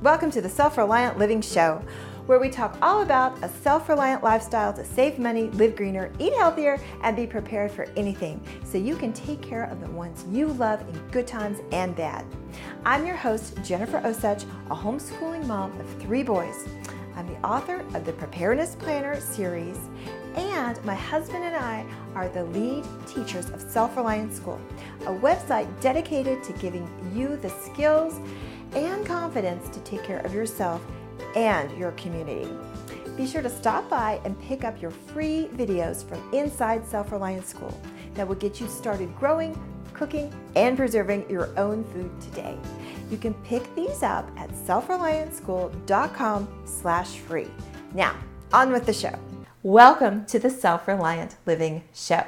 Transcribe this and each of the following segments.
Welcome to the Self-Reliant Living Show, where we talk all about a self-reliant lifestyle to save money, live greener, eat healthier, and be prepared for anything so you can take care of the ones you love in good times and bad. I'm your host, Jennifer Osich, a homeschooling mom of 3 boys. I'm the author of the Preparedness Planner series, and my husband and I are the lead teachers of Self-Reliant School, a website dedicated to giving you the skills and confidence to take care of yourself and your community. Be sure to stop by and pick up your free videos from inside Self-Reliant School that will get you started growing, cooking, and preserving your own food today. You can pick these up at selfreliantschool.com/free. Now, on with the show. Welcome to the Self-Reliant Living Show.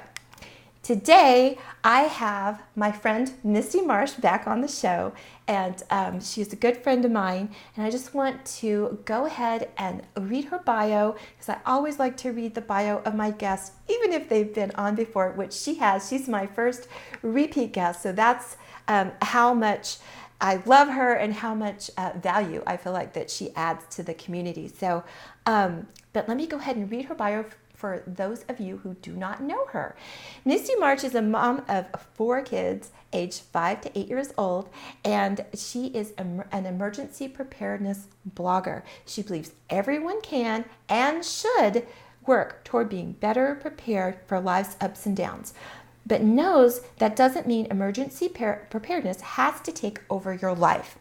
Today, I have my friend Misty Marsh back on the show, and she's a good friend of mine, and I just want to go ahead and read her bio, because I always like to read the bio of my guests, even if they've been on before, which she has. She's my first repeat guest, so that's how much I love her and how much value I feel like that she adds to the community. So, but let me go ahead and read her bio for those of you who do not know her. Misty Marsh is a mom of 4 kids, aged 5 to 8 years old, and she is an emergency preparedness blogger. She believes everyone can and should work toward being better prepared for life's ups and downs, but knows that doesn't mean emergency preparedness has to take over your life.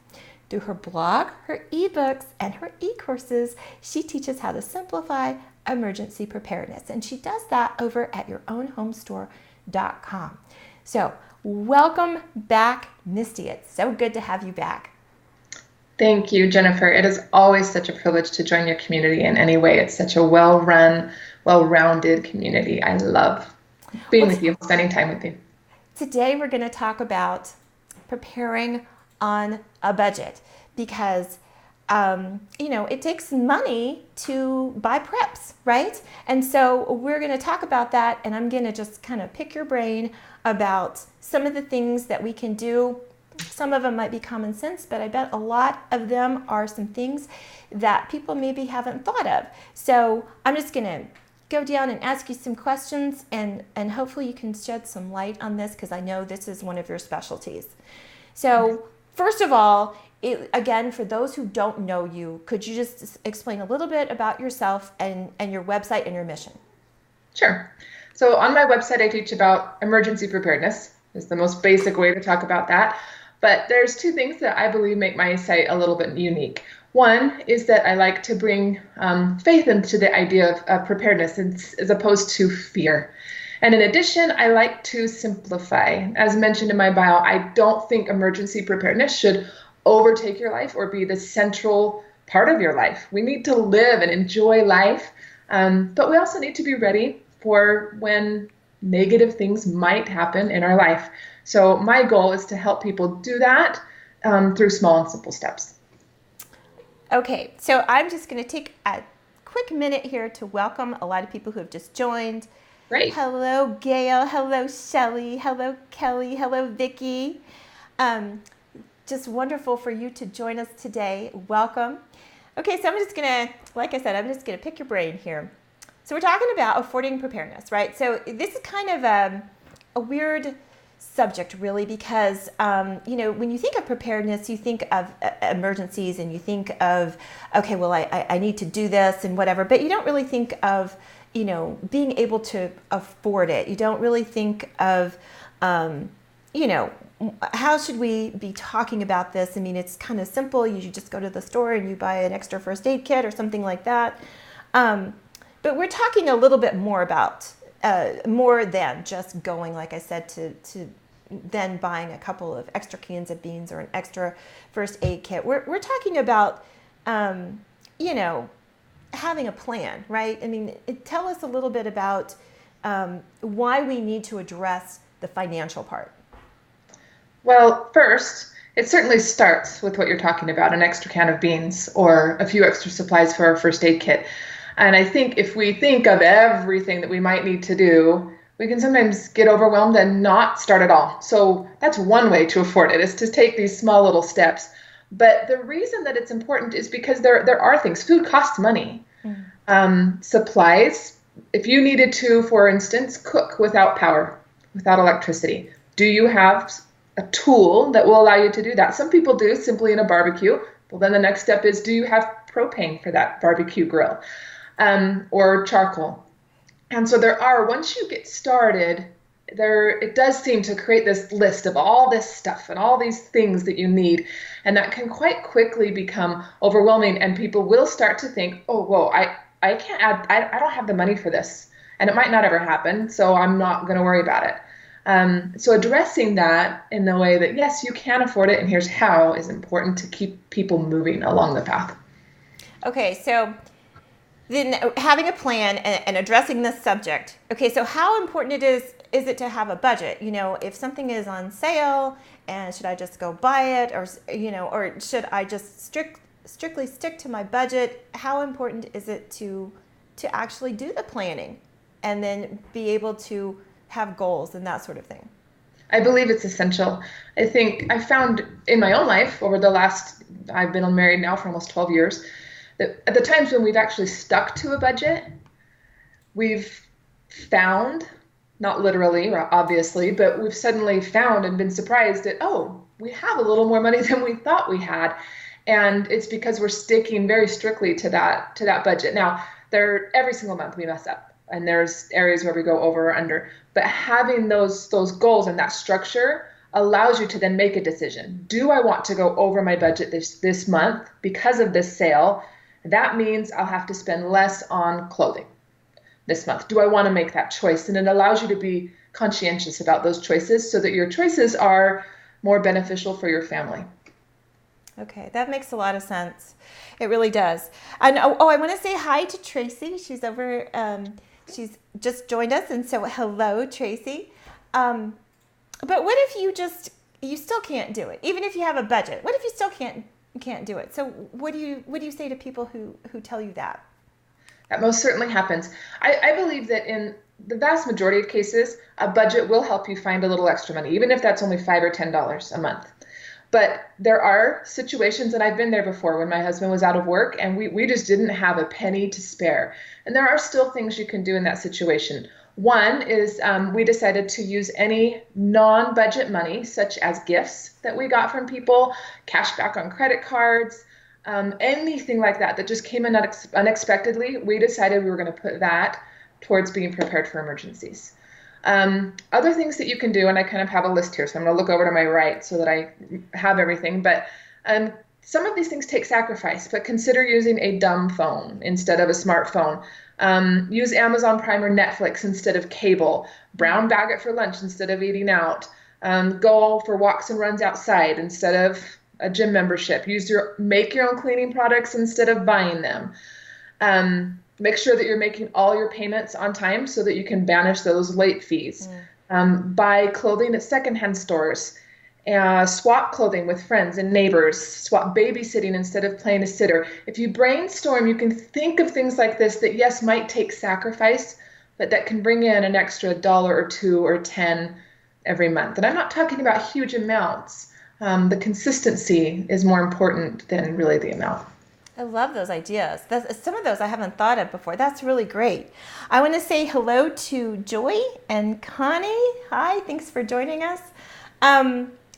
Through her blog, her ebooks, and her e-courses, she teaches how to simplify emergency preparedness, and she does that over at yourownhomestore.com. So, welcome back, Misty. It's so good to have you back. Thank you, Jennifer. It is always such a privilege to join your community in any way. It's such a well-run, well-rounded community. I love being with you, spending time with you. Today, we're going to talk about preparing on a budget, because it takes money to buy preps, right? And so we're going to talk about that, and I'm going to just kind of pick your brain about some of the things that we can do. Some of them might be common sense, but I bet a lot of them are some things that people maybe haven't thought of. So I'm just going to go down and ask you some questions, and hopefully you can shed some light on this, because I know this is one of your specialties. So first of all, again, for those who don't know you, could you just explain a little bit about yourself and your website and your mission? Sure. So on my website, I teach about emergency preparedness. Is the most basic way to talk about that. But there's 2 things that I believe make my site a little bit unique. One is that I like to bring faith into the idea of preparedness as opposed to fear. And in addition, I like to simplify. As mentioned in my bio, I don't think emergency preparedness should overtake your life or be the central part of your life. We need to live and enjoy life, but we also need to be ready for when negative things might happen in our life. So my goal is to help people do that through small and simple steps. Okay, so I'm just going to take a quick minute here to welcome a lot of people who have just joined. Great. Hello, Gail. Hello, Shelly. Hello, Kelly. Hello, Vicki. Just wonderful for you to join us today. Welcome. Okay, so I'm just going to, like I said, I'm just going to pick your brain here. So we're talking about affording preparedness, right? So this is kind of a weird subject, really, because, when you think of preparedness, you think of emergencies, and you think of, okay, well, I need to do this and whatever, but you don't really think of, being able to afford it. You don't really think of, how should we be talking about this? I mean, it's kind of simple. You just go to the store and you buy an extra first aid kit or something like that. But we're talking a little bit more about more than just going, like I said, to then buying a couple of extra cans of beans or an extra first aid kit. We're talking about, having a plan, right? I mean, tell us a little bit about why we need to address the financial part. Well, first, it certainly starts with what you're talking about, an extra can of beans or a few extra supplies for our first aid kit. And I think if we think of everything that we might need to do, we can sometimes get overwhelmed and not start at all. So that's one way to afford it, is to take these small little steps. But the reason that it's important is because there are things. Food costs money. Supplies, if you needed to, for instance, cook without power, without electricity, do you have a tool that will allow you to do that? Some people do, simply in a barbecue. Well, then the next step is, do you have propane for that barbecue grill, or charcoal? And so once you get started, it does seem to create this list of all this stuff and all these things that you need. And that can quite quickly become overwhelming. And people will start to think, oh, whoa, I can't add, I don't have the money for this. And it might not ever happen, so I'm not going to worry about it. So addressing that in the way that, yes, you can afford it, and here's how, is important to keep people moving along the path. Okay, so then having a plan and addressing this subject. Okay, so how important is it to have a budget? If something is on sale, and should I just go buy it, or should I just strictly stick to my budget? How important is it to actually do the planning and then be able to have goals and that sort of thing? I believe it's essential. I think I found in my own life I've been married now for almost 12 years, that at the times when we've actually stuck to a budget, we've found, not literally, obviously, but we've suddenly found and been surprised that, oh, we have a little more money than we thought we had. And it's because we're sticking very strictly to that budget. Now, every single month we mess up, and there's areas where we go over or under. But having those goals and that structure allows you to then make a decision. Do I want to go over my budget this month because of this sale? That means I'll have to spend less on clothing this month. Do I want to make that choice? And it allows you to be conscientious about those choices so that your choices are more beneficial for your family. Okay, that makes a lot of sense. It really does. And I want to say hi to Tracy. She's over. She's just joined us, and so hello, Tracy. But what if you still can't do it, even if you have a budget? What if you still can't do it? So what do you say to people who tell you that? That most certainly happens. I believe that in the vast majority of cases, a budget will help you find a little extra money, even if that's only $5 or $10 a month. But there are situations, and I've been there before, when my husband was out of work and we just didn't have a penny to spare. And there are still things you can do in that situation. One is we decided to use any non-budget money, such as gifts that we got from people, cash back on credit cards, anything like that just came in unexpectedly. We decided we were going to put that towards being prepared for emergencies. Other things that you can do, and I kind of have a list here, so I'm going to look over to my right so that I have everything, but some of these things take sacrifice, but consider using a dumb phone instead of a smartphone. Use Amazon Prime or Netflix instead of cable. Brown bag it for lunch instead of eating out. Go for walks and runs outside instead of a gym membership. Make your own cleaning products instead of buying them. Make sure that you're making all your payments on time so that you can banish those late fees. Buy clothing at secondhand stores. Swap clothing with friends and neighbors. Swap babysitting instead of playing a sitter. If you brainstorm, you can think of things like this that, yes, might take sacrifice, but that can bring in an extra $1 or $2 or $10 every month. And I'm not talking about huge amounts. The consistency is more important than really the amount. I love those ideas. Some of those I haven't thought of before. That's really great. I want to say hello to Joy and Connie. Hi, thanks for joining us.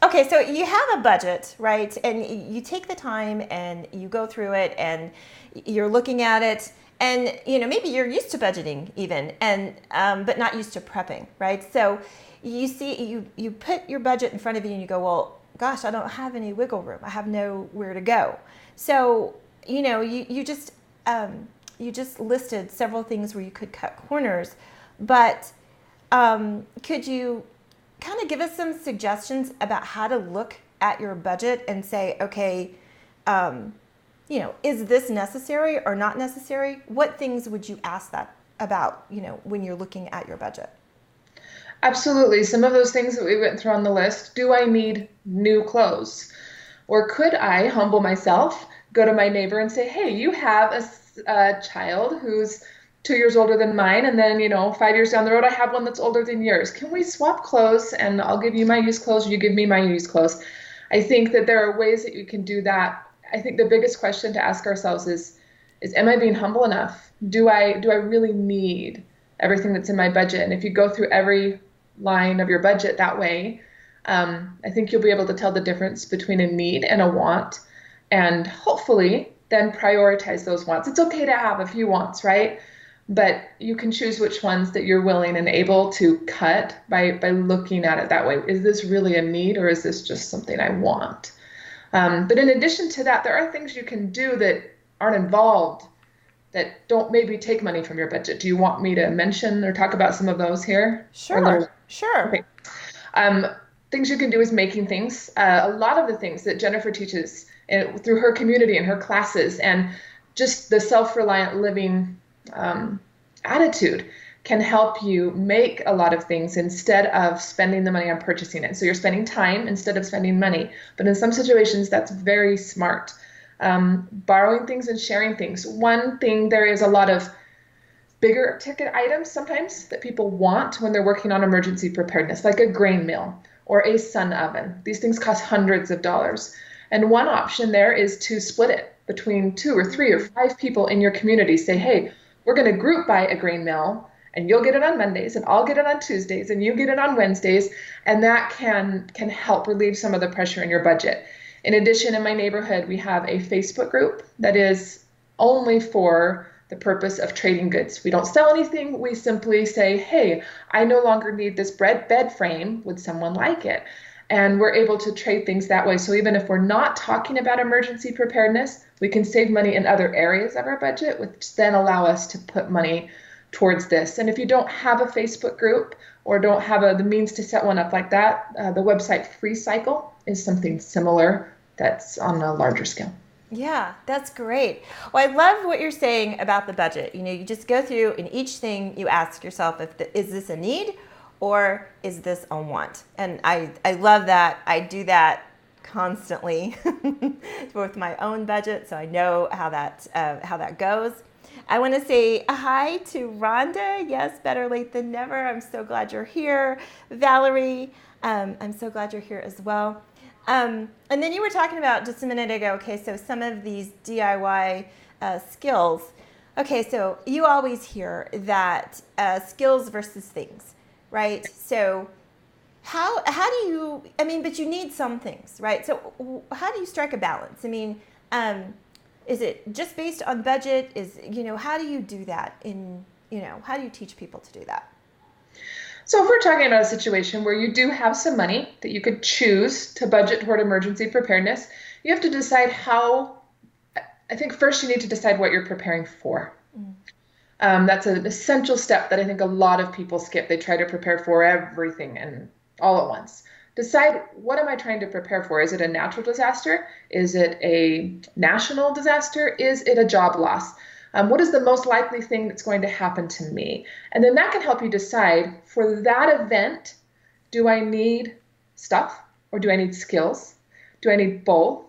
Okay, so you have a budget, right? And you take the time and you go through it and you're looking at it, and maybe you're used to budgeting even, and but not used to prepping, right? So you put your budget in front of you and you go, well, gosh, I don't have any wiggle room. I have nowhere to go. So you just listed several things where you could cut corners, but could you kind of give us some suggestions about how to look at your budget and say, okay, is this necessary or not necessary? What things would you ask that about, when you're looking at your budget? Absolutely. Some of those things that we went through on the list. Do I need new clothes? Or could I humble myself, go to my neighbor and say, hey, you have a child who's 2 years older than mine, and then 5 years down the road I have one that's older than yours. Can we swap clothes, and I'll give you my used clothes, you give me my used clothes? I think that there are ways that you can do that. I think the biggest question to ask ourselves is am I being humble enough? Do I really need everything that's in my budget? And if you go through every line of your budget that way, I think you'll be able to tell the difference between a need and a want, and hopefully then prioritize those wants. It's okay to have a few wants, right? But you can choose which ones that you're willing and able to cut by looking at it that way. Is this really a need, or is this just something I want? But in addition to that, there are things you can do that aren't involved, that don't maybe take money from your budget. Do you want me to mention or talk about some of those here? Sure. Okay. Things you can do is making things. A lot of the things that Jennifer teaches through her community and her classes, and just the self-reliant living attitude, can help you make a lot of things instead of spending the money on purchasing it. So you're spending time instead of spending money. But in some situations, that's very smart. Borrowing things and sharing things. One thing, there is a lot of bigger ticket items sometimes that people want when they're working on emergency preparedness, like a grain mill or a sun oven. These things cost hundreds of dollars. And one option there is to split it between 2 or 3 or 5 people in your community. Say, hey, we're going to group buy a grain mill, and you'll get it on Mondays, and I'll get it on Tuesdays, and you get it on Wednesdays, and that can help relieve some of the pressure in your budget. In addition, in my neighborhood, we have a Facebook group that is only for the purpose of trading goods. We don't sell anything. We simply say, hey, I no longer need this bed frame. Would someone like it? And we're able to trade things that way. So even if we're not talking about emergency preparedness, we can save money in other areas of our budget, which then allow us to put money towards this. And if you don't have a Facebook group or don't have the means to set one up like that, the website FreeCycle is something similar that's on a larger scale. Yeah, that's great. Well, I love what you're saying about the budget. You just go through, and each thing you ask yourself, is this a need or is this a want? And I love that. I do that constantly with my own budget, so I know how that goes. I want to say hi to Rhonda. Yes, better late than never. I'm so glad you're here. Valerie, I'm so glad you're here as well. And then you were talking about just a minute ago, okay, so some of these DIY skills. Okay, so you always hear that skills versus things, right? So how do you, but you need some things, right? So how do you strike a balance? Is it just based on budget? How do you do that how do you teach people to do that? So if we're talking about a situation where you do have some money that you could choose to budget toward emergency preparedness, you have to decide I think first you need to decide what you're preparing for. That's an essential step that I think a lot of people skip. They try to prepare for everything and all at once. Decide, what am I trying to prepare for? Is it a natural disaster? Is it a national disaster? Is it a job loss? What is the most likely thing that's going to happen to me? And then that can help you decide, for that event, do I need stuff or do I need skills? Do I need both?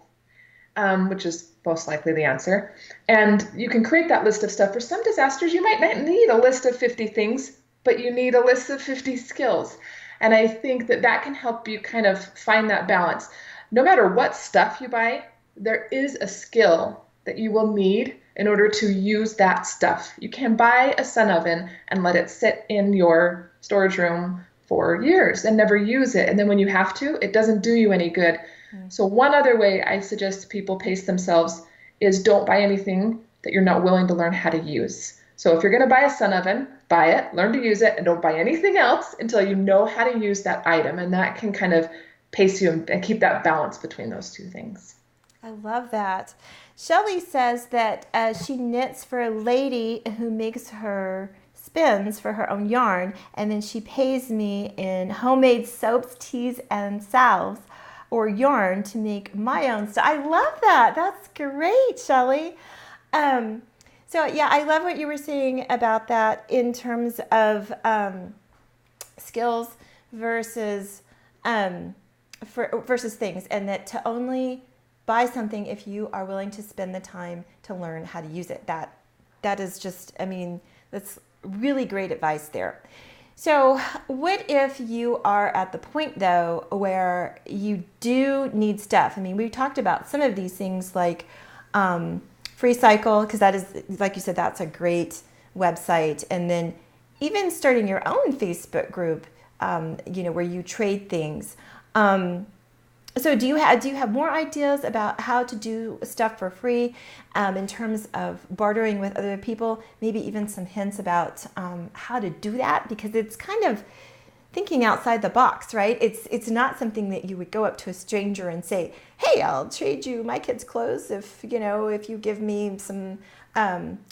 Which is most likely the answer. And you can create that list of stuff. For some disasters, you might not need a list of 50 things, but you need a list of 50 skills. And I think that can help you kind of find that balance. No matter what stuff you buy, there is a skill that you will need in order to use that stuff. You can buy a sun oven and let it sit in your storage room for years and never use it. And then when you have to, it doesn't do you any good. So one other way I suggest people pace themselves is don't buy anything that you're not willing to learn how to use. So if you're going to buy a sun oven, buy it, learn to use it, and don't buy anything else until you know how to use that item. And that can kind of pace you and keep that balance between those two things. I love that. Shelley says that she knits for a lady who makes her spins for her own yarn, and then she pays me in homemade soaps, teas, and salves or yarn to make my own stuff. I love that. That's great, Shelley. So yeah, I love what you were saying about that in terms of skills versus things, and that to only buy something if you are willing to spend the time to learn how to use it. That is just, that's really great advice there. So, what if you are at the point though where you do need stuff? I mean, we talked about some of these things like Free Cycle, because that is, like you said, that's a great website. And then even starting your own Facebook group, where you trade things. So do you have more ideas about how to do stuff for free in terms of bartering with other people? Maybe even some hints about how to do that, because it's kind of thinking outside the box, right? It's not something that you would go up to a stranger and say, "Hey, I'll trade you my kids' clothes if you give me some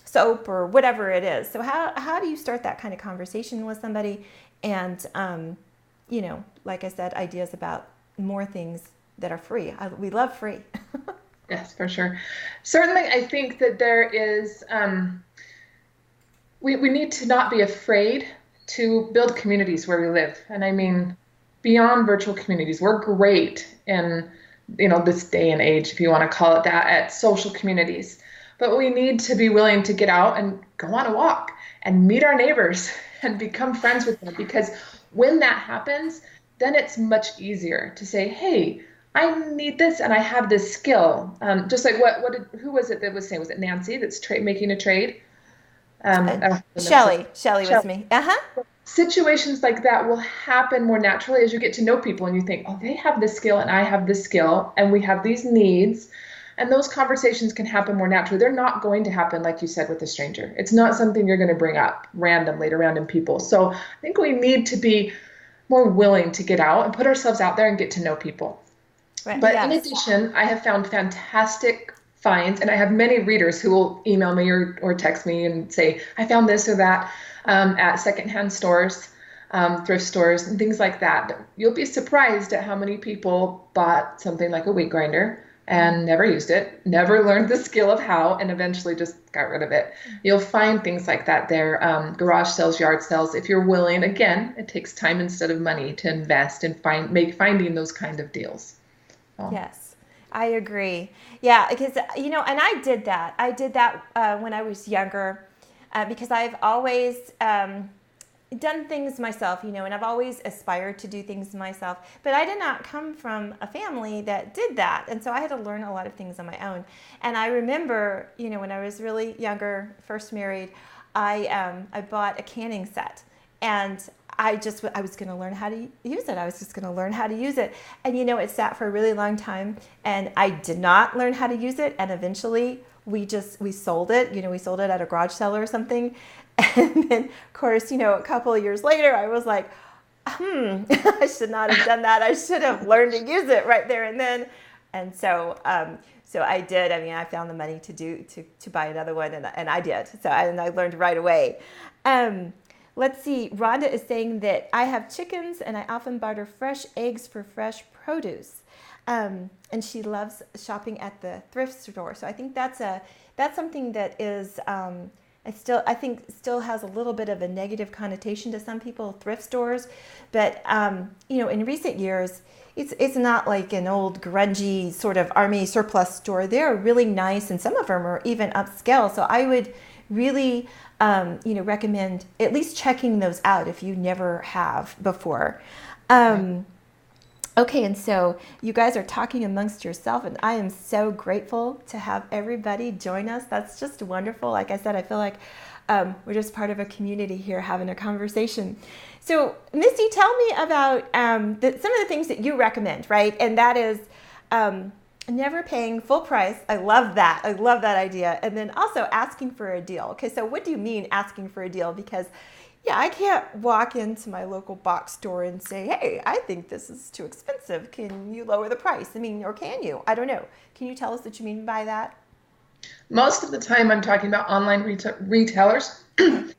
soap or whatever it is." So how do you start that kind of conversation with somebody? And like I said, ideas about more things that are free. We love free. Yes, for sure. Certainly, I think that there is, we need to not be afraid to build communities where we live. And I mean, beyond virtual communities, we're great in, this day and age, if you want to call it that, at social communities. But we need to be willing to get out and go on a walk and meet our neighbors and become friends with them, because when that happens, then it's much easier to say, "Hey, I need this and I have this skill." Just like who was it that was saying? Was it Nancy that's making a trade? Shelly was me. Situations like that will happen more naturally as you get to know people and you think, "Oh, they have this skill and I have this skill and we have these needs." And those conversations can happen more naturally. They're not going to happen, like you said, with a stranger. It's not something you're going to bring up randomly to random people. So I think we need to be more willing to get out and put ourselves out there and get to know people. Right. But in addition, I have found fantastic finds, and I have many readers who will email me or text me and say, "I found this or that at secondhand stores, thrift stores, and things like that." You'll be surprised at how many people bought something like a wheat grinder and never used it, never learned the skill of how, and eventually just got rid of it. You'll find things like that there, garage sales, yard sales. If you're willing, again, it takes time instead of money to invest and finding those kind of deals. So. Yes, I agree. Yeah, because, and I did that. When I was younger, because I've always done things myself, and I've always aspired to do things myself, but I did not come from a family that did that. And so I had to learn a lot of things on my own. And I remember, when I was really younger, first married, I bought a canning set, and I was going to learn how to use it. I was just going to learn how to use it. And, it sat for a really long time, and I did not learn how to use it. And eventually we sold it. We sold it at a garage sale or something. And then, of course, a couple of years later, I was like, I should not have done that. I should have learned to use it right there and then. And so I did. I mean, I found the money to buy another one, and I did. So I learned right away. Let's see. Rhonda is saying that I have chickens, and I often barter fresh eggs for fresh produce. And she loves shopping at the thrift store. So I think that's something that is. I think still has a little bit of a negative connotation to some people, thrift stores, but in recent years, it's not like an old grungy sort of army surplus store. They're really nice, and some of them are even upscale. So I would really recommend at least checking those out if you never have before. Okay, and so you guys are talking amongst yourself, and I am so grateful to have everybody join us. That's just wonderful. Like I said, I feel like we're just part of a community here having a conversation. So, Misty, tell me about some of the things that you recommend, right? And that is never paying full price. I love that. I love that idea. And then also asking for a deal. Okay, so what do you mean asking for a deal? Because I can't walk into my local box store and say, "Hey, I think this is too expensive. Can you lower the price?" I mean, or can you? I don't know. Can you tell us what you mean by that? Most of the time I'm talking about online retailers. And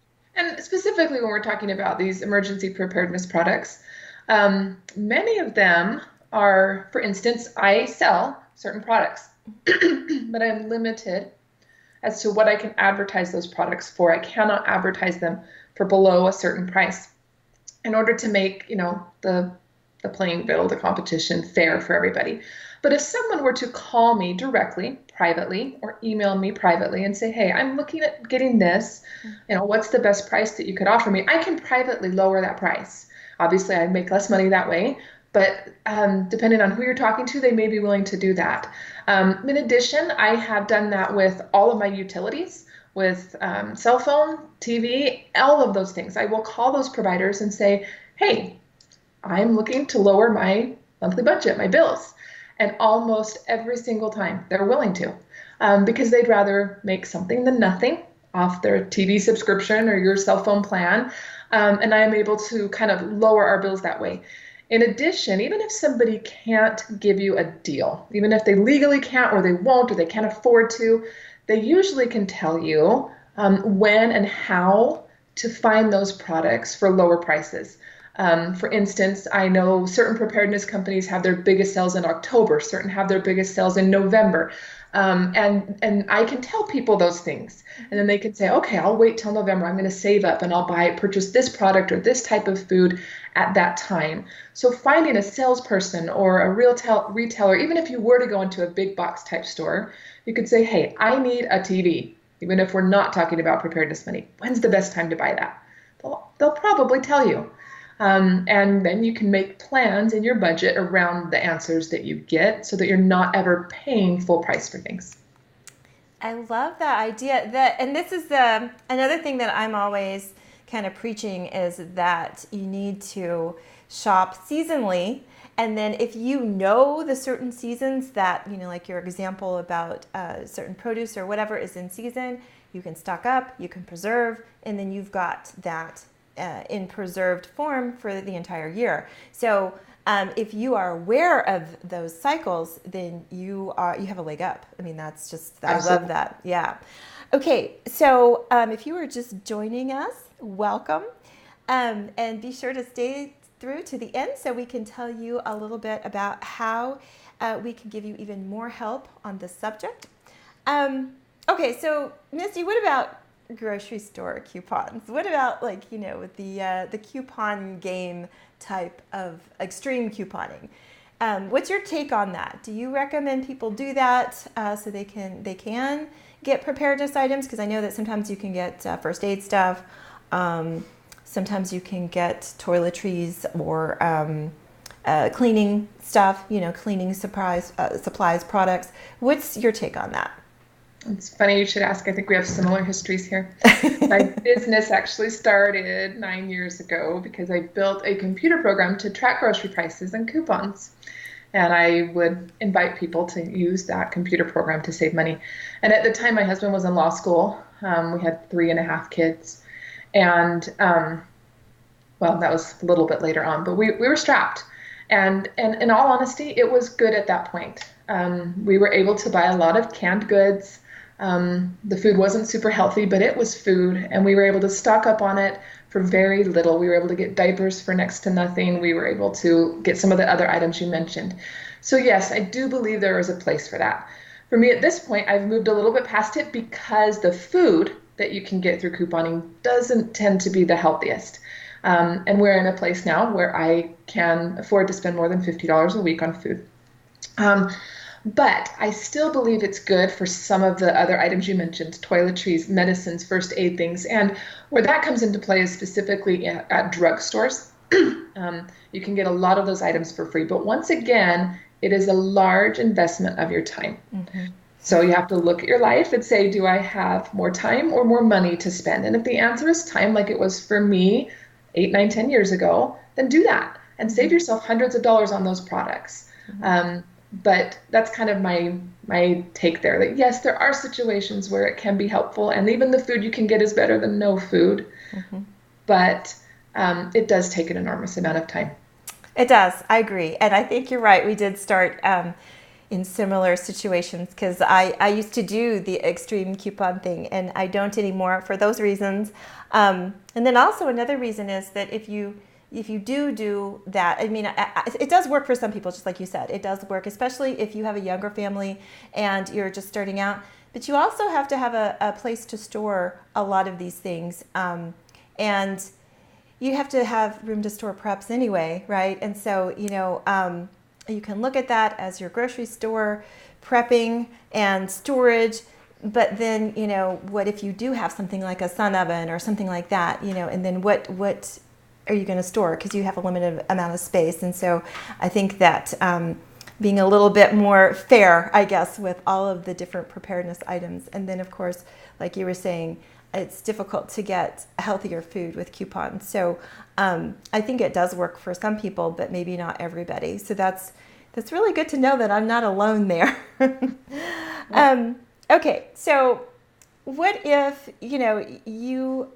specifically when we're talking about these emergency preparedness products, many of them are, for instance, I sell certain products, but I'm limited as to what I can advertise those products for. I cannot advertise them for below a certain price in order to make, the playing field, the competition fair for everybody. But if someone were to call me directly, privately, or email me privately and say, hey, I'm looking at getting this, what's the best price that you could offer me? I can privately lower that price. Obviously, I make less money that way, but depending on who you're talking to, they may be willing to do that. In addition, I have done that with all of my utilities, with cell phone, TV, all of those things. I will call those providers and say, hey, I'm looking to lower my monthly budget, my bills. And almost every single time they're willing to, because they'd rather make something than nothing off their TV subscription or your cell phone plan. And I am able to kind of lower our bills that way. In addition, even if somebody can't give you a deal, even if they legally can't or they won't or they can't afford to, they usually can tell you when and how to find those products for lower prices. For instance, I know certain preparedness companies have their biggest sales in October, certain have their biggest sales in November. And I can tell people those things. And then they can say, okay, I'll wait till November. I'm going to save up and I'll purchase this product or this type of food at that time. So finding a salesperson or a retailer, even if you were to go into a big box type store, you could say, hey, I need a TV. Even if we're not talking about preparedness money, when's the best time to buy that? They'll probably tell you. And then you can make plans in your budget around the answers that you get so that you're not ever paying full price for things. I love that idea. And this is another thing that I'm always kind of preaching is that you need to shop seasonally. And then if you know the certain seasons that, like your example about certain produce or whatever is in season, you can stock up, you can preserve, and then you've got that in preserved form for the entire year. So if you are aware of those cycles, then you have a leg up. I mean, that's just, Absolutely. I love that. Yeah. Okay. So if you were just joining us, welcome. And be sure to stay through to the end so we can tell you a little bit about how we can give you even more help on this subject. Okay. So Misty, what about grocery store coupons? What about with the coupon game type of extreme couponing? What's your take on that? Do you recommend people do that so they can get preparedness items? Because I know that sometimes you can get first aid stuff. Sometimes you can get toiletries or cleaning stuff. Cleaning supplies, products. What's your take on that? It's funny you should ask. I think we have similar histories here. My business actually started 9 years ago because I built a computer program to track grocery prices and coupons. And I would invite people to use that computer program to save money. And at the time, my husband was in law school. We had 3.5 kids. And, well, that was a little bit later on, but we were strapped. And in all honesty, it was good at that point. We were able to buy a lot of canned goods. The food wasn't super healthy, but it was food, and we were able to stock up on it for very little. We were able to get diapers for next to nothing. We were able to get some of the other items you mentioned. So yes, I do believe there is a place for that. For me at this point, I've moved a little bit past it because the food that you can get through couponing doesn't tend to be the healthiest. And we're in a place now where I can afford to spend more than $50 a week on food. But I still believe it's good for some of the other items you mentioned, toiletries, medicines, first aid things. And where that comes into play is specifically at drugstores. You can get a lot of those items for free. But once again, it is a large investment of your time. Mm-hmm. So you have to look at your life and say, do I have more time or more money to spend? And if the answer is time, like it was for me 8, 9, 10 years ago, then do that and save yourself hundreds of dollars on those products. Mm-hmm. But that's kind of my take there. That yes, there are situations where it can be helpful, and even the food you can get is better than no food. Mm-hmm. But it does take an enormous amount of time. It does. I agree. And I think you're right. We did start in similar situations because I used to do the extreme coupon thing, and I don't anymore for those reasons. And then also another reason is that if you do that, I mean, it does work for some people, just like you said. It does work, especially if you have a younger family and you're just starting out. But you also have to have a place to store a lot of these things. And you have to have room to store preps anyway, right? And so, you can look at that as your grocery store prepping and storage. But then, what if you do have something like a sun oven or something like that, and then what are you going to store? Because you have a limited amount of space. And so I think that being a little bit more fair, I guess, with all of the different preparedness items. And then, of course, like you were saying, it's difficult to get healthier food with coupons. So I think it does work for some people, but maybe not everybody. So that's really good to know that I'm not alone there. Okay, so what if, you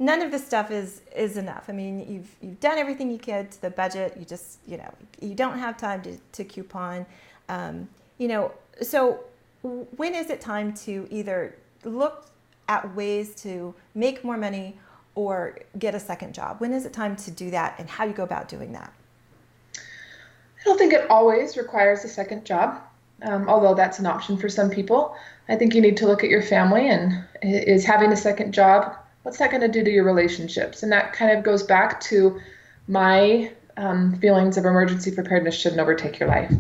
none of this stuff is enough? I mean, you've done everything you could to the budget. You just, you don't have time to coupon. So when is it time to either look at ways to make more money or get a second job? When is it time to do that, and how do you go about doing that? I don't think it always requires a second job, although that's an option for some people. I think you need to look at your family, and is having a second job, what's that going to do to your relationships? And that kind of goes back to my feelings of emergency preparedness shouldn't overtake your life.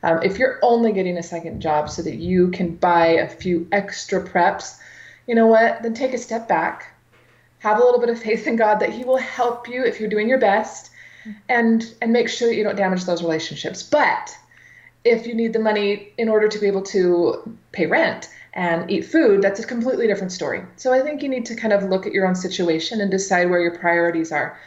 If you're only getting a second job so that you can buy a few extra preps, you know what? Then take a step back, have a little bit of faith in God that He will help you if you're doing your best, and make sure that you don't damage those relationships. But if you need the money in order to be able to pay rent and eat food, that's a completely different story. So I think you need to kind of look at your own situation and decide where your priorities are.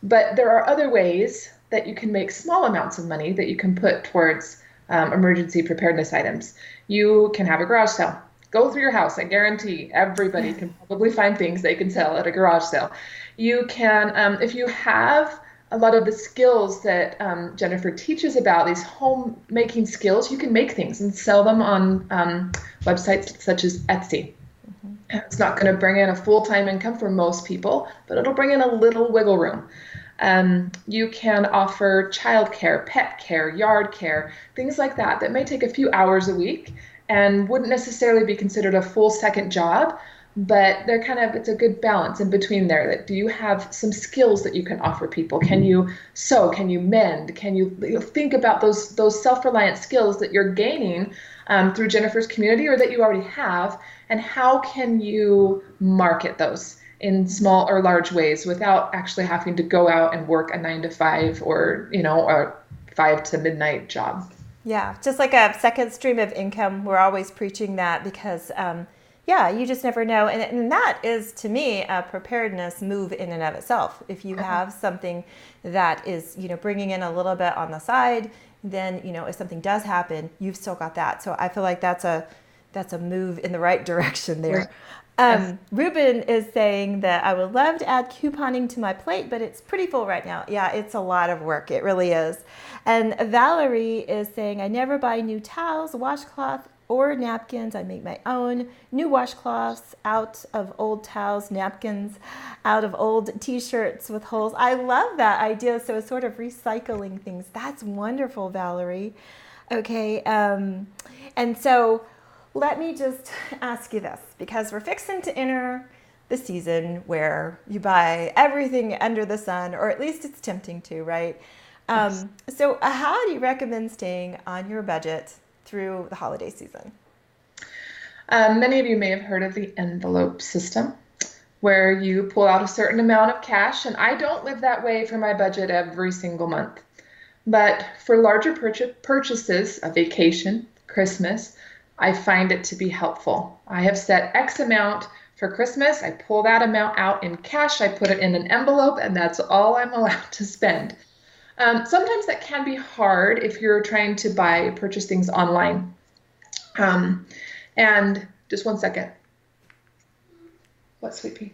But there are other ways that you can make small amounts of money that you can put towards emergency preparedness items. You can have a garage sale. Go through your house. I guarantee everybody can probably find things they can sell at a garage sale. You can, if you have a lot of the skills that Jennifer teaches about, these homemaking skills, you can make things and sell them on websites such as Etsy. It's not going to bring in a full-time income for most people, but it'll bring in a little wiggle room. You can offer childcare, pet care, yard care, things like that may take a few hours a week and wouldn't necessarily be considered a full second job, but it's a good balance in between there. That do you have some skills that you can offer people? Can you sew? Can you mend? Can you think about those self-reliant skills that you're gaining through Jennifer's community or that you already have, and how can you market those in small or large ways without actually having to go out and work a 9-to-5 or a 5 to midnight job? Yeah, just like a second stream of income. We're always preaching that because, you just never know. And that is, to me, a preparedness move in and of itself. If you have something that is, bringing in a little bit on the side, then, if something does happen, you've still got that. So I feel like that's a move in the right direction there. Yes. Ruben is saying that I would love to add couponing to my plate, but it's pretty full right now. Yeah, it's a lot of work. It really is. And Valerie is saying, I never buy new towels, washcloth, or napkins. I make my own new washcloths out of old towels, napkins out of old t-shirts with holes. I love that idea. So it's sort of recycling things. That's wonderful, Valerie. Okay. And so let me just ask you this, because we're fixing to enter the season where you buy everything under the sun, or at least it's tempting to, right? Yes. So how do you recommend staying on your budget through the holiday season? Many of you may have heard of the envelope system, where you pull out a certain amount of cash, and I don't live that way for my budget every single month. But for larger purchases, a vacation, Christmas, I find it to be helpful. I have set X amount for Christmas. I pull that amount out in cash. I put it in an envelope, and that's all I'm allowed to spend. Sometimes that can be hard if you're trying to purchase things online. And just one second. What, sweet pea?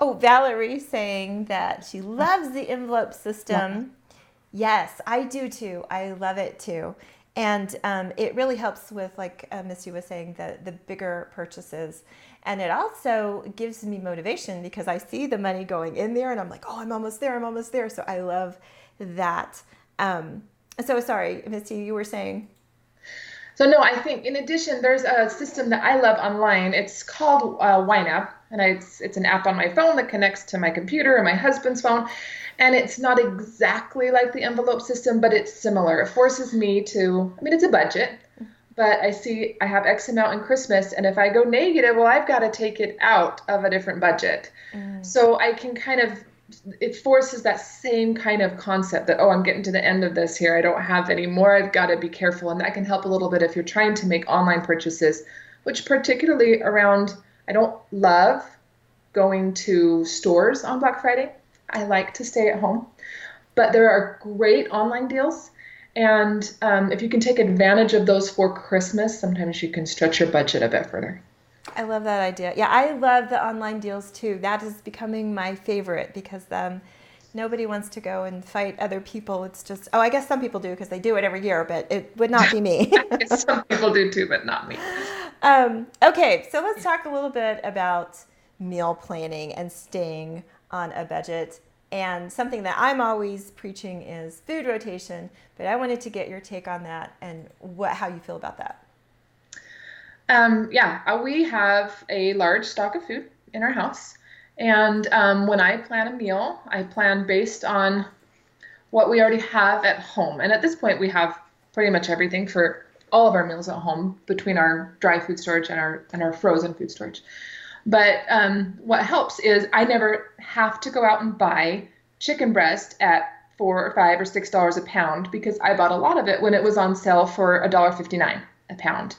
Oh, Valerie saying that she loves the envelope system. Yeah. Yes, I do too. I love it too. And it really helps with, like Misty was saying, the bigger purchases. And it also gives me motivation because I see the money going in there and I'm like, oh, I'm almost there. So I love that. So sorry, Misty, you were saying? So no, I think in addition, there's a system that I love online. It's called YNAB, and it's an app on my phone that connects to my computer and my husband's phone. And it's not exactly like the envelope system, but it's similar. It forces me to, I mean, it's a budget, but I see I have X amount in Christmas, and if I go negative, well, I've got to take it out of a different budget. So I can kind of, it forces that same kind of concept that, oh, I'm getting to the end of this here. I don't have any more. I've got to be careful. And that can help a little bit if you're trying to make online purchases, which particularly around, I don't love going to stores on Black Friday. I like to stay at home, but there are great online deals. And if you can take advantage of those for Christmas, sometimes you can stretch your budget a bit further. I love that idea. Yeah, I love the online deals too. That is becoming my favorite because nobody wants to go and fight other people. It's just, I guess some people do because they do it every year, but it would not be me. Some people do too, but not me. Okay, so let's talk a little bit about meal planning and staying on a budget. And something that I'm always preaching is food rotation, but I wanted to get your take on that and how you feel about that. We have a large stock of food in our house. And when I plan a meal, I plan based on what we already have at home. And at this point, we have pretty much everything for all of our meals at home between our dry food storage and our frozen food storage. But what helps is I never have to go out and buy chicken breast at $4 or $5 or $6 a pound because I bought a lot of it when it was on sale for $1.59 a pound.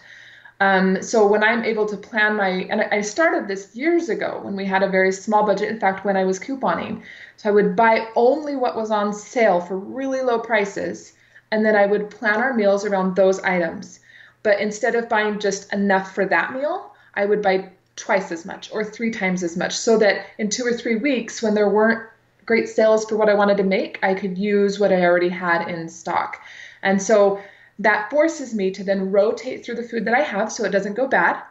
So when I'm able to plan and I started this years ago when we had a very small budget, in fact, when I was couponing. So I would buy only what was on sale for really low prices, and then I would plan our meals around those items. But instead of buying just enough for that meal, I would buy twice as much or 3 times as much so that in 2 or 3 weeks when there weren't great sales for what I wanted to make, I could use what I already had in stock. And so that forces me to then rotate through the food that I have so it doesn't go bad.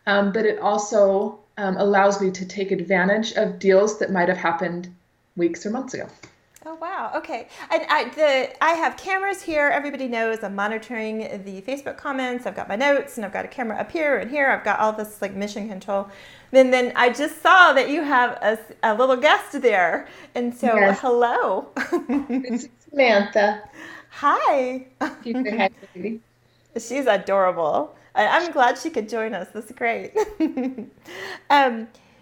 But it also allows me to take advantage of deals that might have happened weeks or months ago. Oh, wow. Okay. And I have cameras here. Everybody knows I'm monitoring the Facebook comments. I've got my notes and I've got a camera up here and here. I've got all this like mission control. Then I just saw that you have a little guest there. And so, yes. Hello. It's Samantha. Hi. You say hi, lady. She's adorable. I'm glad she could join us. That's great.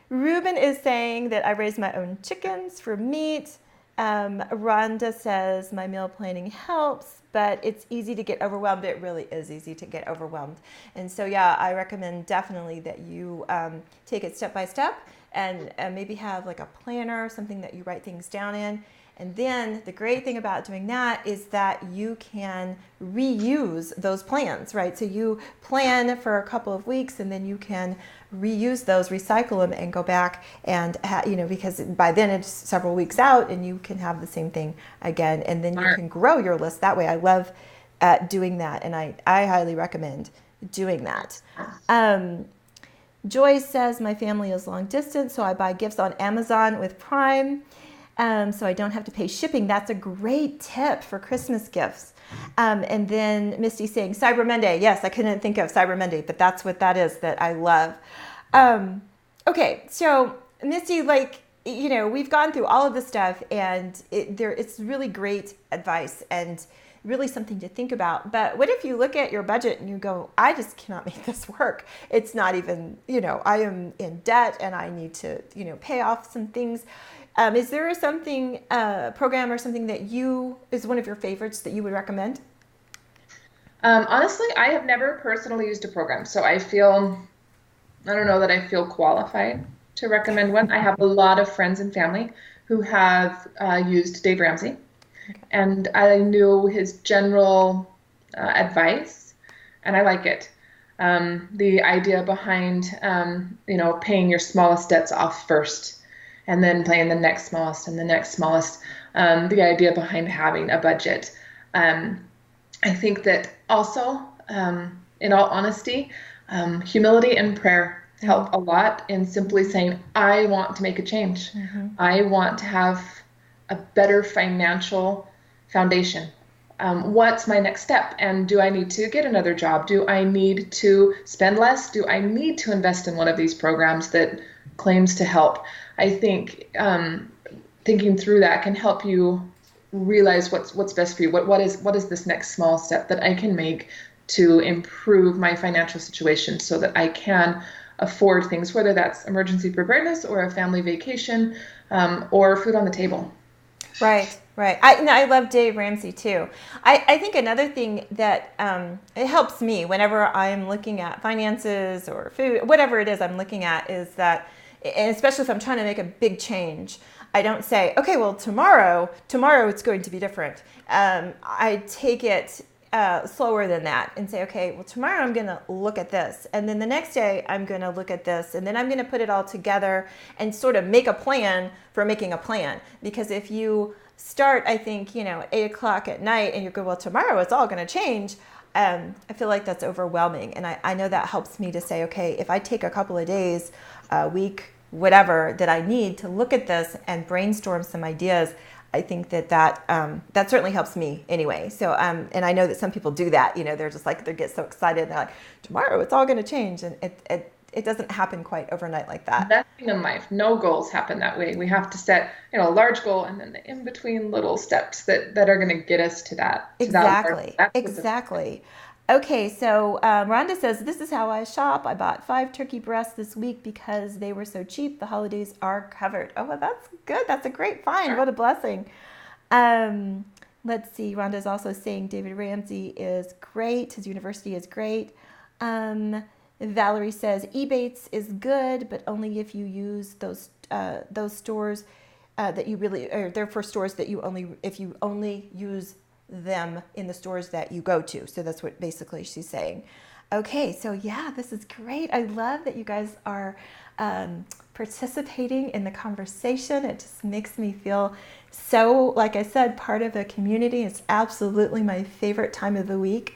Ruben is saying that I raise my own chickens for meat. Rhonda says my meal planning helps, but it's easy to get overwhelmed. It really is easy to get overwhelmed. And so, yeah, I recommend definitely that you take it step by step and maybe have like a planner, something that you write things down in. And then the great thing about doing that is that you can reuse those plans, right? So you plan for a couple of weeks and then you can reuse those, recycle them and go back and, because by then it's several weeks out and you can have the same thing again. And then you can grow your list that way. I love doing that. And I highly recommend doing that. Joyce says my family is long distance, so I buy gifts on Amazon with Prime. So I don't have to pay shipping. That's a great tip for Christmas gifts. And then Misty saying Cyber Monday. Yes, I couldn't think of Cyber Monday, but that's what that is that I love. Okay, so Misty, we've gone through all of this stuff and it's really great advice and really something to think about. But what if you look at your budget and you go, I just cannot make this work. It's not even, I am in debt and I need to, pay off some things. Is there something, program or something that is one of your favorites that you would recommend? Honestly, I have never personally used a program, so I don't know that I feel qualified to recommend one. I have a lot of friends and family who have used Dave Ramsey, and I knew his general advice, and I like it. The idea behind, paying your smallest debts off first, and then paying the next smallest and the next smallest. The idea behind having a budget. I think that also, in all honesty, humility and prayer help a lot in simply saying, I want to make a change. Mm-hmm. I want to have a better financial foundation. What's my next step? And do I need to get another job? Do I need to spend less? Do I need to invest in one of these programs that claims to help. I think thinking through that can help you realize what's best for you. What is this next small step that I can make to improve my financial situation so that I can afford things, whether that's emergency preparedness or a family vacation, or food on the table. Right. I love Dave Ramsey too. I think another thing that it helps me whenever I'm looking at finances or food, whatever it is I'm looking at, is that, and especially if I'm trying to make a big change, I don't say, okay, well, tomorrow it's going to be different. I take it slower than that and say, okay, well, tomorrow I'm going to look at this. And then the next day I'm going to look at this. And then I'm going to put it all together and sort of make a plan for making a plan. Because if you start, I think, 8:00 at night and you go, well, tomorrow it's all going to change. I feel like that's overwhelming. And I know that helps me to say, okay, if I take a couple of days, a week, whatever that I need to look at this and brainstorm some ideas, I think that certainly helps me anyway. So, and I know that some people do that. They're just like, they get so excited. They're like, tomorrow it's all going to change. And it doesn't happen quite overnight like that. Nothing in life. No goals happen that way. We have to set, a large goal and then the in-between little steps that are going to get us to that. Exactly. Okay, so Rhonda says, this is how I shop. I bought 5 turkey breasts this week because they were so cheap. The holidays are covered. Oh, well, that's good. That's a great find. What a blessing. Let's see. Rhonda's also saying David Ramsey is great. His university is great. Valerie says Ebates is good, but only if you use those stores that you really, or they're for stores that if you only use them in the stores that you go to. So that's what basically she's saying. Okay, so yeah, this is great. I love that you guys are participating in the conversation. It just makes me feel so, like I said, part of a community. It's absolutely my favorite time of the week.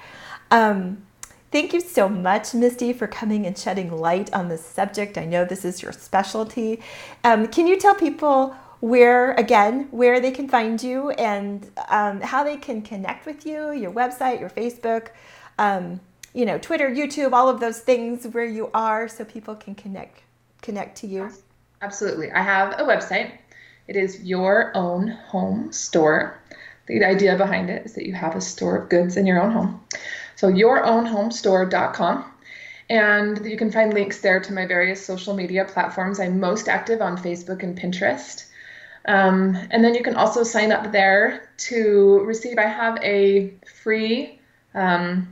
Thank you so much, Misty, for coming and shedding light on this subject. I know this is your specialty. Can you tell people where they can find you and how they can connect with you, your website, your Facebook, Twitter, YouTube, all of those things where you are so people can connect to you? Absolutely. I have a website. It is Your Own Home Store. The idea behind it is that you have a store of goods in your own home. So yourownhomestore.com. And you can find links there to my various social media platforms. I'm most active on Facebook and Pinterest. And then you can also sign up there to receive, I have a free, 18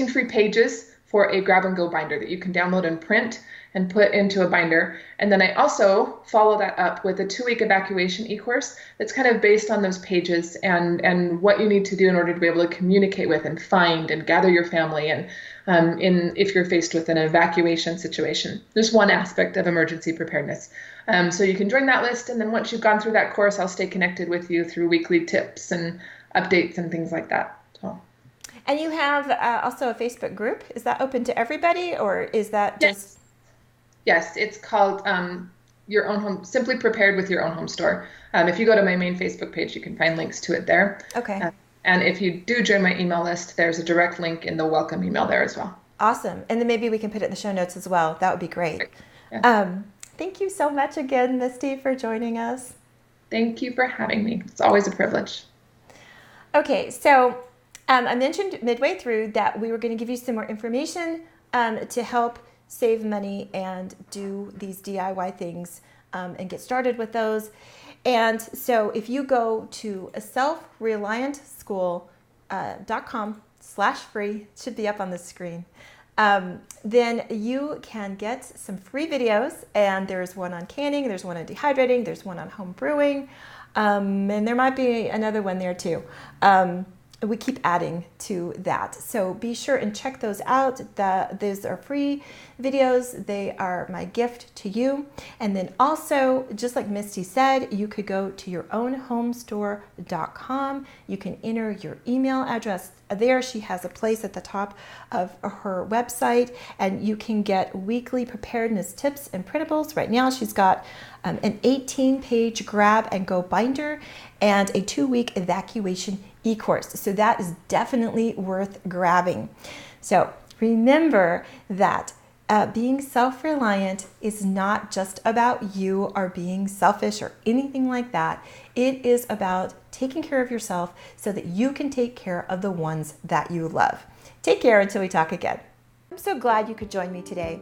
free pages for a grab and go binder that you can download and print and put into a binder. And then I also follow that up with a 2-week evacuation e-course that's kind of based on those pages and what you need to do in order to be able to communicate with and find and gather your family and if you're faced with an evacuation situation. There's one aspect of emergency preparedness. So you can join that list, and then once you've gone through that course, I'll stay connected with you through weekly tips and updates and things like that. So. And you have also a Facebook group. Is that open to everybody, or is that just... Yes, it's called Your Own Home, Simply Prepared with Your Own Home Store. If you go to my main Facebook page, you can find links to it there. Okay. And if you do join my email list, there's a direct link in the welcome email there as well. Awesome. And then maybe we can put it in the show notes as well. That would be great. Yeah. Thank you so much again, Misty, for joining us. Thank you for having me. It's always a privilege. Okay, so I mentioned midway through that we were going to give you some more information to help save money and do these DIY things and get started with those. And so if you go to selfreliantschool.com/free, it should be up on the screen, then you can get some free videos. And there's one on canning, there's one on dehydrating, there's one on home brewing, and there might be another one there too. We keep adding to that. So be sure and check those out. Those are free videos. They are my gift to you. And then also, just like Misty said, you could go to yourownhomestore.com. You can enter your email address there. She has a place at the top of her website, and you can get weekly preparedness tips and printables. Right now, she's got an 18-page grab and go binder and a 2-week evacuation e-course. So that is definitely worth grabbing. So remember that Being self-reliant is not just about you or being selfish or anything like that. It is about taking care of yourself so that you can take care of the ones that you love. Take care until we talk again. I'm so glad you could join me today.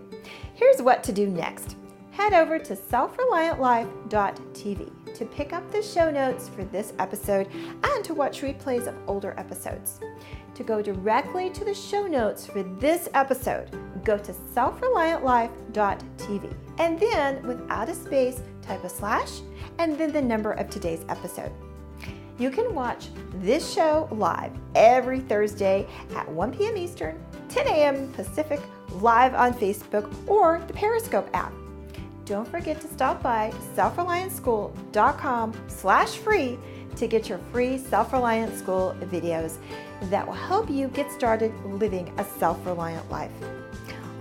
Here's what to do next. Head over to selfreliantlife.tv to pick up the show notes for this episode and to watch replays of older episodes. To go directly to the show notes for this episode, go to selfreliantlife.tv and then without a space, type a slash and then the number of today's episode. You can watch this show live every Thursday at 1 p.m. Eastern, 10 a.m. Pacific, live on Facebook or the Periscope app. Don't forget to stop by selfreliantschool.com/free to get your free Self-Reliant School videos that will help you get started living a self-reliant life.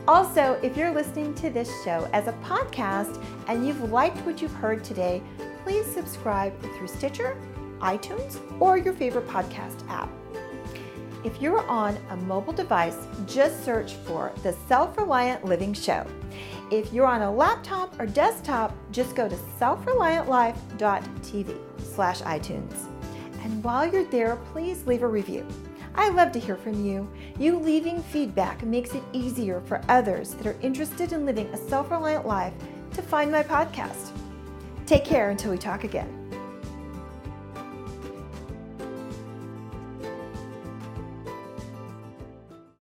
Also, if you're listening to this show as a podcast and you've liked what you've heard today, please subscribe through Stitcher, iTunes, or your favorite podcast app. If you're on a mobile device, just search for the Self-Reliant Living Show. If you're on a laptop or desktop, just go to selfreliantlife.tv/iTunes. And while you're there, please leave a review. I love to hear from you. You leaving feedback makes it easier for others that are interested in living a self-reliant life to find my podcast. Take care until we talk again.